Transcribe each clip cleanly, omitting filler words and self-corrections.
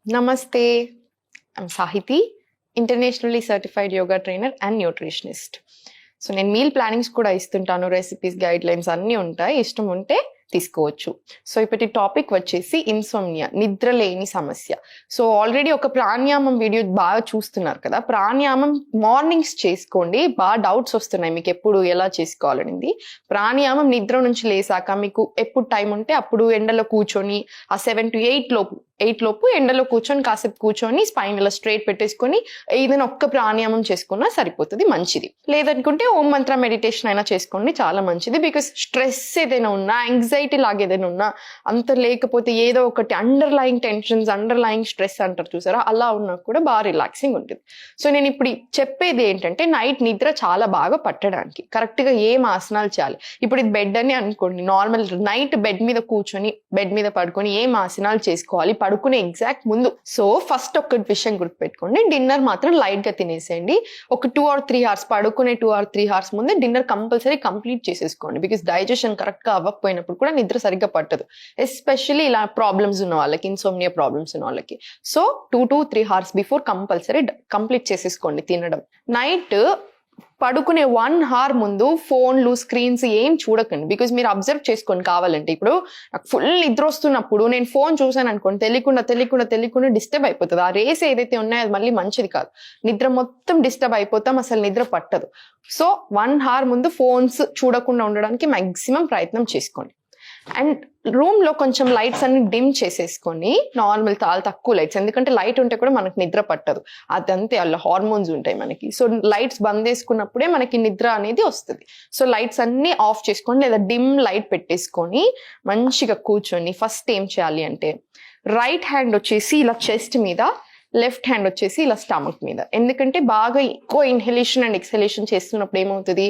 Namaste. I'm Sahiti, internationally certified yoga trainer and nutritionist. So నేను meal plannings కూడా ఇస్తుంటాను, recipes guide lines అన్నీ ఉంటాయి, ఇష్టం ఉంటే తీసుకోవచ్చు. సో ఇప్పటి టాపిక్ వచ్చేసి ఇన్సోమ్నియా, నిద్రలేని సమస్య. సో ఆల్రెడీ ఒక ప్రాణాయామం వీడియో బాగా చూస్తున్నారు కదా, ప్రాణాయామం మార్నింగ్స్ చేసుకోండి. బాగా డౌట్స్ వస్తున్నాయి మీకు ఎప్పుడు ఎలా చేసుకోవాలనేది. ప్రాణాయామం నిద్ర నుంచి లేసాక మీకు ఎప్పుడు టైం ఉంటే అప్పుడు ఎండలో కూర్చొని ఆ 7 to 8 లోపు ఎండలో కూర్చొని కాసేపు కూర్చొని స్పైన్ ఇలా స్ట్రైట్ పెట్టేసుకొని ఏదైనా ఒక్క ప్రాణాయామం చేసుకున్నా సరిపోతుంది, మంచిది. లేదనుకుంటే ఓం మంత్ర మెడిటేషన్ అయినా చేసుకోండి, చాలా మంచిది. బికాస్ స్ట్రెస్ ఏదైనా ఉన్నా, యాంగ్జైటీ లాగా ఏదైనా ఉన్నా, అంత లేకపోతే ఏదో ఒకటి అండర్లయింగ్ టెన్షన్స్, అండర్లయింగ్ స్ట్రెస్ అంటారు చూసారా, అలా ఉన్నా కూడా బాగా రిలాక్సింగ్ ఉంటుంది. సో నేను ఇప్పుడు చెప్పేది ఏంటంటే, నైట్ నిద్ర చాలా బాగా పట్టడానికి కరెక్ట్గా ఏం ఆసనాలు చేయాలి. ఇప్పుడు ఇది బెడ్ అని అనుకోండి, నార్మల్ నైట్ బెడ్ మీద కూర్చొని బెడ్ మీద పడుకొని ఏం ఆసనాలు చేసుకోవాలి పడుకునే ఎగ్జాక్ట్ ముందు. సో ఫస్ట్ ఒక్కటి విషయం గుర్తుపెట్టుకోండి, డిన్నర్ మాత్రం లైట్ గా తినేసేయండి. ఒక 2 or 3 hours పడుకునే 2 or 3 hours ముందే డిన్నర్ కంపల్సరీ కంప్లీట్ చేసేసుకోండి. బికాస్ డైజెషన్ కరెక్ట్ గా అవ్వకపోయినప్పుడు కూడా నిద్ర సరిగ్గా పట్టదు, ఎస్పెషల్లీ ఇలా ప్రాబ్లమ్స్ ఉన్న వాళ్ళకి, ఇన్సోమ్నియా ప్రాబ్లమ్స్ ఉన్న వాళ్ళకి. So 2 to 3 hours before compulsory complete చేసేసుకోండి తినడం. నైట్ పడుకునే 1 hour ముందు ఫోన్లు, స్క్రీన్స్ ఏం చూడకండి. బికాజ్ మీరు అబ్జర్వ్ చేసుకోండి కావాలంటే, ఇప్పుడు నాకు ఫుల్ నిద్ర వస్తున్నప్పుడు నేను ఫోన్ చూసాను అనుకోండి, తెలియకుండా డిస్టర్బ్ అయిపోతుంది. ఆ రేస్ ఏదైతే ఉన్నాయో అది మళ్ళీ మంచిది కాదు, నిద్ర మొత్తం డిస్టర్బ్ అయిపోతాం, అసలు నిద్ర పట్టదు. సో 1 hour ముందు ఫోన్స్ చూడకుండా ఉండడానికి మాక్సిమం ప్రయత్నం చేసుకోండి. అండ్ రూమ్ లో కొంచెం లైట్స్ అన్ని డిమ్ చేసేసుకొని, నార్మల్ చాలా తక్కువ లైట్స్, ఎందుకంటే లైట్ ఉంటే కూడా మనకి నిద్ర పట్టదు, అదంతే, అలా హార్మోన్స్ ఉంటాయి మనకి. సో లైట్స్ బంద్ చేసుకున్నప్పుడే మనకి నిద్ర అనేది వస్తుంది. సో లైట్స్ అన్ని ఆఫ్ చేసుకోండి, లేదా డిమ్ లైట్ పెట్టేసుకొని మంచిగా కూర్చొని ఫస్ట్ ఏం చేయాలి అంటే, రైట్ హ్యాండ్ వచ్చేసి ఇలా చెస్ట్ మీద, లెఫ్ట్ హ్యాండ్ వచ్చేసి ఇలా స్టమక్ మీద. ఎందుకంటే బాగా ఎక్కువ ఇన్హలేషన్ అండ్ ఎక్సలేషన్ చేస్తున్నప్పుడు ఏమవుతుంది,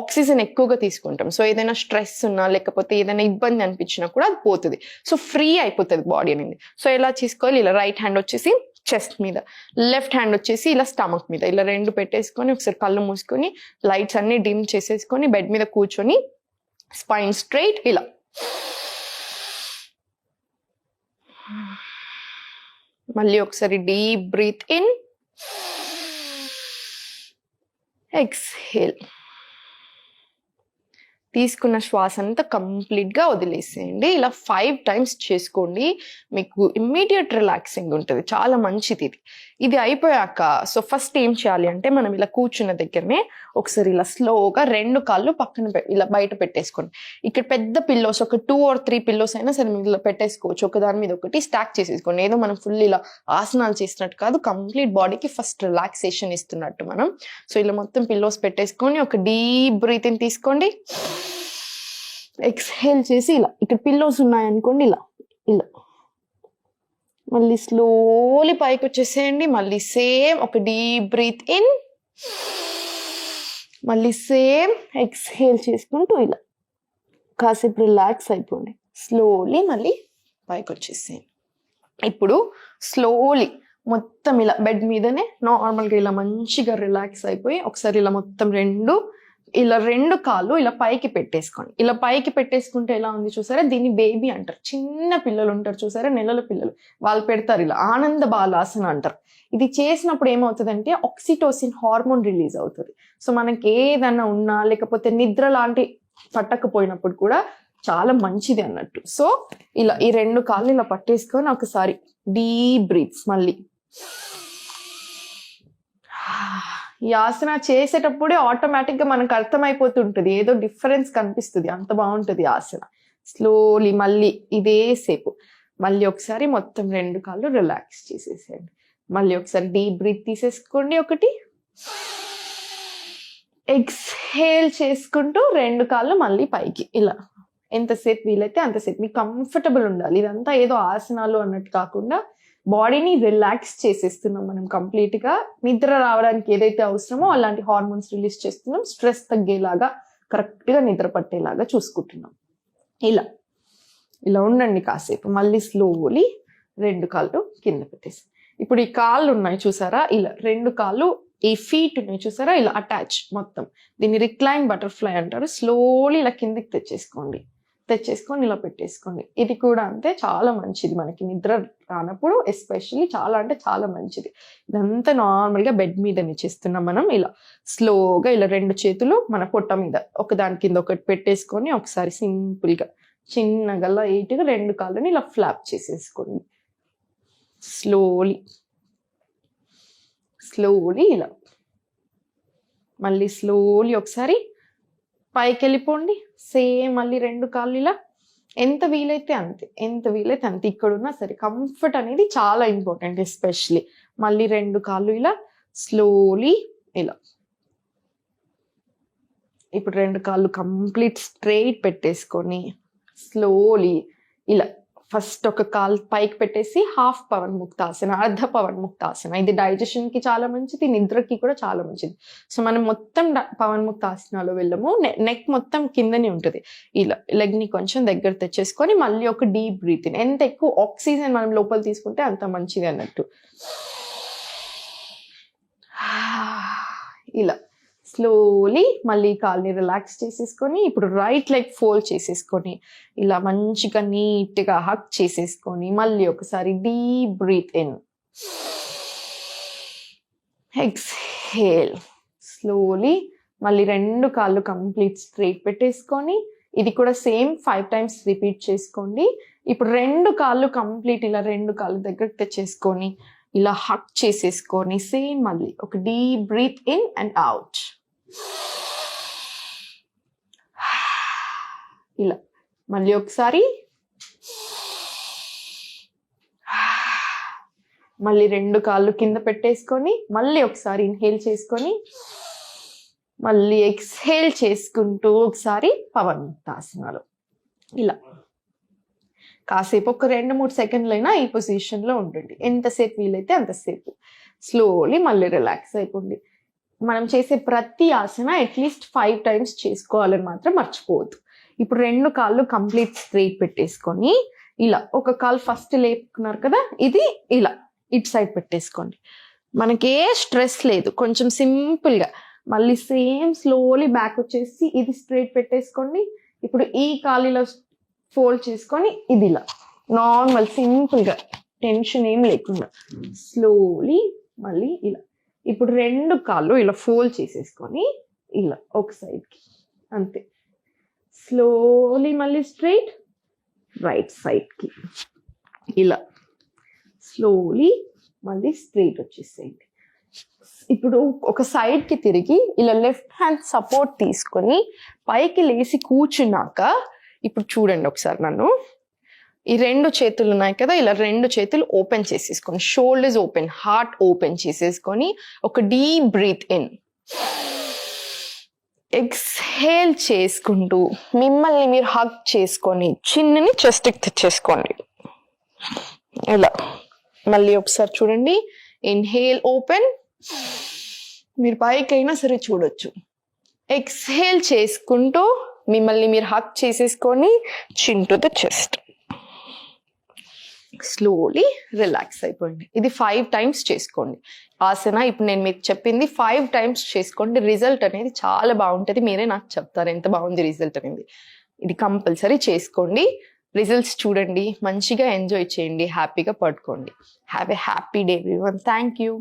ఆక్సిజన్ ఎక్కువగా తీసుకుంటాం. సో ఏదైనా స్ట్రెస్ ఉన్నా లేకపోతే ఏదైనా ఇబ్బంది అనిపించినా కూడా అది పోతుంది. సో ఫ్రీ అయిపోతుంది బాడీ అనేది. సో ఎలా చేసుకోవాలి, ఇలా రైట్ హ్యాండ్ వచ్చేసి చెస్ట్ మీద, లెఫ్ట్ హ్యాండ్ వచ్చేసి ఇలా స్టమక్ మీద, ఇలా రెండు పెట్టేసుకొని ఒకసారి కళ్ళు మూసుకొని లైట్స్ అన్ని డిమ్ చేసేసుకొని బెడ్ మీద కూర్చొని స్పైన్ స్ట్రైట్ ఇలా మళ్ళీ ఒకసారి డీప్ బ్రీత్ ఇన్, ఎక్స్హేల్. తీసుకున్న శ్వాస అంతా కంప్లీట్ గా వదిలేసేయండి. ఇలా 5 times చేసుకోండి, మీకు ఇమ్మీడియట్ రిలాక్సింగ్ ఉంటుంది, చాలా మంచిది ఇది. ఇది అయిపోయాక సో ఫస్ట్ ఏం చేయాలి అంటే, మనం ఇలా కూర్చున్న దగ్గరనే ఒకసారి ఇలా స్లోగా 2 కాళ్ళు పక్కన ఇలా బయట పెట్టేసుకోండి. ఇక్కడ పెద్ద పిల్లోస్, ఒక 2 or 3 పిల్లోస్ అయినా సరే మీరు ఇలా పెట్టేసుకోవచ్చు, ఒక దాని మీద ఒకటి స్టాక్ చేసేసుకోండి. ఏదో మనం ఫుల్ ఇలా ఆసనాలు చేసినట్టు కాదు, కంప్లీట్ బాడీకి ఫస్ట్ రిలాక్సేషన్ ఇస్తున్నట్టు మనం. సో ఇలా మొత్తం పిల్లోస్ పెట్టేసుకొని ఒక డీప్ బ్రీత్ ఇన్ తీసుకోండి, ఎక్స్హేల్ చేసి ఇలా, ఇక్కడ పిల్లోస్ ఉన్నాయనుకోండి ఇలా ఇలా మళ్ళీ స్లోలీ పైకి వచ్చేసేయండి. మళ్ళీ సేమ్ ఒక డీప్ బ్రీత్ ఇన్, మళ్ళీ సేమ్ ఎక్స్హేల్ చేసుకుంటూ ఇలా కాసేపు రిలాక్స్ అయిపోండి. స్లోలీ మళ్ళీ పైకి వచ్చేసేయండి. ఇప్పుడు స్లోలీ మొత్తం ఇలా బెడ్ మీదనే నార్మల్గా ఇలా మంచిగా రిలాక్స్ అయిపోయి ఒకసారి ఇలా మొత్తం రెండు కాళ్ళు ఇలా పైకి పెట్టేసుకోండి. ఇలా పైకి పెట్టేసుకుంటే ఎలా ఉంది చూసారా, దీన్ని బేబీ అంటారు. చిన్న పిల్లలు ఉంటారు చూసారా, నెలల పిల్లలు, వాళ్ళు పెడతారు ఇలా, ఆనంద బాలాసన అంటారు. ఇది చేసినప్పుడు ఏమవుతుందంటే ఆక్సిటోసిన్ హార్మోన్ రిలీజ్ అవుతుంది. సో మనకి ఏదైనా ఉన్నా లేకపోతే నిద్ర లాంటి పట్టకపోయినప్పుడు కూడా చాలా మంచిది అన్నట్టు. సో ఇలా ఈ 2 కాళ్ళు ఇలా పట్టేసుకొని ఒకసారి డీప్ బ్రీత్స్, మళ్ళీ ఈ ఆసన చేసేటప్పుడే ఆటోమేటిక్ గా మనకు అర్థమైపోతుంటుంది, ఏదో డిఫరెన్స్ కనిపిస్తుంది, అంత బాగుంటుంది ఆసన. స్లోలీ మళ్ళీ ఇదే సేపు మళ్ళీ ఒకసారి మొత్తం 2 కాళ్ళు రిలాక్స్ చేసేసేయండి. మళ్ళీ ఒకసారి డీప్ బ్రీత్ తీసేసుకోండి, ఒకటి ఎక్స్హేల్ చేసుకుంటూ 2 కాళ్ళు మళ్ళీ పైకి ఇలా, ఎంతసేపు వీలైతే అంతసేపు మీకు కంఫర్టబుల్ ఉండాలి. ఇదంతా ఏదో ఆసనాలు అన్నట్టు కాకుండా బాడీని రిలాక్స్ చేసేస్తున్నాం మనం కంప్లీట్ గా. నిద్ర రావడానికి ఏదైతే అవసరమో అలాంటి హార్మోన్స్ రిలీజ్ చేస్తున్నాం, స్ట్రెస్ తగ్గేలాగా కరెక్ట్ గా నిద్ర పట్టేలాగా చూసుకుంటున్నాం. ఇలా ఇలా ఉండండి కాసేపు. మళ్ళీ స్లోలీ 2 కాళ్ళు కింద పెట్టేసి, ఇప్పుడు ఈ కాళ్ళు ఉన్నాయి చూసారా, ఇలా 2 కాళ్ళు ఈ ఫీట్ ఉన్నాయి చూసారా, ఇలా అటాచ్ మొత్తం, దీన్ని రిక్లైన్ బటర్ఫ్లై అంటారు. స్లోలీ ఇలా కిందికి తెచ్చేసుకోండి, తెచ్చేసుకొని ఇలా పెట్టేసుకోండి. ఇది కూడా అంతే, చాలా మంచిది మనకి నిద్ర రానప్పుడు ఎస్పెషల్లీ, చాలా అంటే చాలా మంచిది. ఇదంతా నార్మల్గా బెడ్ మీదనే చేస్తున్నాం మనం. ఇలా స్లోగా ఇలా 2 చేతులు మన పొట్ట మీద ఒకదాని కింద ఒకటి పెట్టేసుకొని ఒకసారి సింపుల్గా చిన్నగా లైట్గా 2 కాళ్ళని ఇలా ఫ్లాప్ చేసేసుకోండి. స్లోలీ ఇలా మళ్ళీ స్లోలీ ఒకసారి పైకి వెళ్ళిపోండి. సేమ్ మళ్ళీ 2 కాళ్ళు ఇలా ఎంత వీలైతే అంతే, ఇక్కడున్నా సరే కంఫర్ట్ అనేది చాలా ఇంపార్టెంట్ ఎస్పెషలీ. మళ్ళీ 2 కాళ్ళు ఇలా స్లోలీ ఇలా. ఇప్పుడు 2 కాళ్ళు కంప్లీట్ స్ట్రైట్ పెట్టేసుకొని స్లోలీ ఇలా ఫస్ట్ ఒక కాలు పైకి పెట్టేసి హాఫ్ పవన్ ముక్తాసన, అర్ధ పవన్ ముక్తాసన. ఇది డైజెషన్ కి చాలా మంచిది, నిద్రకి కూడా చాలా మంచిది. సో మనం మొత్తం పవన్ ముక్తాసనాలో వెళ్ళము, నెక్ మొత్తం కిందనే ఉంటుంది. ఇలా లెగ్ ని కొంచెం దగ్గర తెచ్చేసుకొని మళ్ళీ ఒక డీప్ బ్రీత్ ఇన్. ఎంత ఎక్కువ ఆక్సిజన్ మనం లోపల తీసుకుంటే అంత మంచిది అన్నట్టు. ఇలా స్లోలీ మళ్ళీ కాల్ని రిలాక్స్ చేసేసుకొని ఇప్పుడు రైట్ లెగ్ ఫోల్డ్ చేసేసుకొని ఇలా మంచిగా నీట్గా హక్ చేసేసుకొని మళ్ళీ ఒకసారి deep breath in, exhale. Slowly మళ్ళీ 2 కాళ్ళు కంప్లీట్ స్ట్రైట్ పెట్టేసుకొని ఇది కూడా సేమ్ 5 times రిపీట్ చేసుకోండి. ఇప్పుడు 2 కాళ్ళు కంప్లీట్ ఇలా 2 కాళ్ళు దగ్గర తెచ్చేసుకొని ఇలా హక్ చేసేసుకొని సేమ్ మళ్ళీ ఒక deep breath in and out. ఇలా మళ్ళీ ఒకసారి, మళ్ళీ 2 కాళ్ళు కింద పెట్టేసుకొని మళ్ళీ ఒకసారి ఇన్హేల్ చేసుకొని మళ్ళీ ఎక్స్హేల్ చేసుకుంటూ ఒకసారి పవన్ ముక్తాసనాలు. ఇలా కాసేపు ఒక 2-3 సెకండ్లైనా ఈ పొజిషన్లో ఉండండి, ఎంతసేపు వీలైతే అంతసేపు. స్లోలీ మళ్ళీ రిలాక్స్ అయిపోండి. మనం చేసే ప్రతి ఆసన అట్లీస్ట్ 5 times చేసుకోవాలని మాత్రం మర్చిపోవద్దు. ఇప్పుడు 2 కాళ్ళు కంప్లీట్ స్ట్రైట్ పెట్టేసుకొని ఇలా ఒక కాలు ఫస్ట్ లేపుకున్నారు కదా, ఇది ఇలా ఇటు సైడ్ పెట్టేసుకోండి. మనకి ఏ స్ట్రెస్ లేదు, కొంచెం సింపుల్గా. మళ్ళీ సేమ్ స్లోలీ బ్యాక్ వచ్చేసి ఇది స్ట్రైట్ పెట్టేసుకోండి. ఇప్పుడు ఈ కాలు ఇలా ఫోల్డ్ చేసుకొని ఇది ఇలా నార్మల్ సింపుల్గా, టెన్షన్ ఏం లేకుండా స్లోలీ మళ్ళీ ఇలా. ఇప్పుడు 2 కాళ్ళు ఇలా ఫోల్డ్ చేసేసుకొని ఇలా ఒక సైడ్కి అంతే. స్లోలీ మళ్ళీ స్ట్రైట్ రైట్ సైడ్కి ఇలా స్లోలీ మళ్ళీ స్ట్రైట్ వచ్చేసేయండి. ఇప్పుడు ఒక సైడ్కి తిరిగి ఇలా లెఫ్ట్ హ్యాండ్ సపోర్ట్ తీసుకొని పైకి లేచి కూర్చున్నాక ఇప్పుడు చూడండి ఒకసారి నన్ను. ఈ 2 చేతులు ఉన్నాయి కదా, ఇలా 2 చేతులు ఓపెన్ చేసేసుకొని షోల్డర్స్ ఓపెన్, హార్ట్ ఓపెన్ చేసేసుకొని ఒక డీప్ బ్రీత్ ఇన్, ఎక్స్హేల్ చేసుకుంటూ మిమ్మల్ని మీరు హగ్ చేసుకొని చిన్నని చెస్ట్కి తెచ్చేసుకోండి. ఇలా మళ్ళీ ఒకసారి చూడండి. ఇన్హేల్ ఓపెన్, మీరు పైకైనా సరే చూడొచ్చు. ఎక్స్హేల్ చేసుకుంటూ మిమ్మల్ని మీరు హగ్ చేసేసుకొని చిన్ to the chest. Slowly relax అయిపోయింది. ఇది 5 times చేసుకోండి ఆసన. ఇప్పుడు నేను మీకు చెప్పింది 5 times చేసుకోండి. రిజల్ట్ అనేది చాలా బాగుంటుంది. మీరే నాకు చెప్తారు ఎంత బాగుంది రిజల్ట్ అనేది. ఇది కంపల్సరీ చేసుకోండి, రిజల్ట్స్ చూడండి, మంచిగా ఎంజాయ్ చేయండి, హ్యాపీగా పడుకోండి. Have a happy day everyone. Thank you.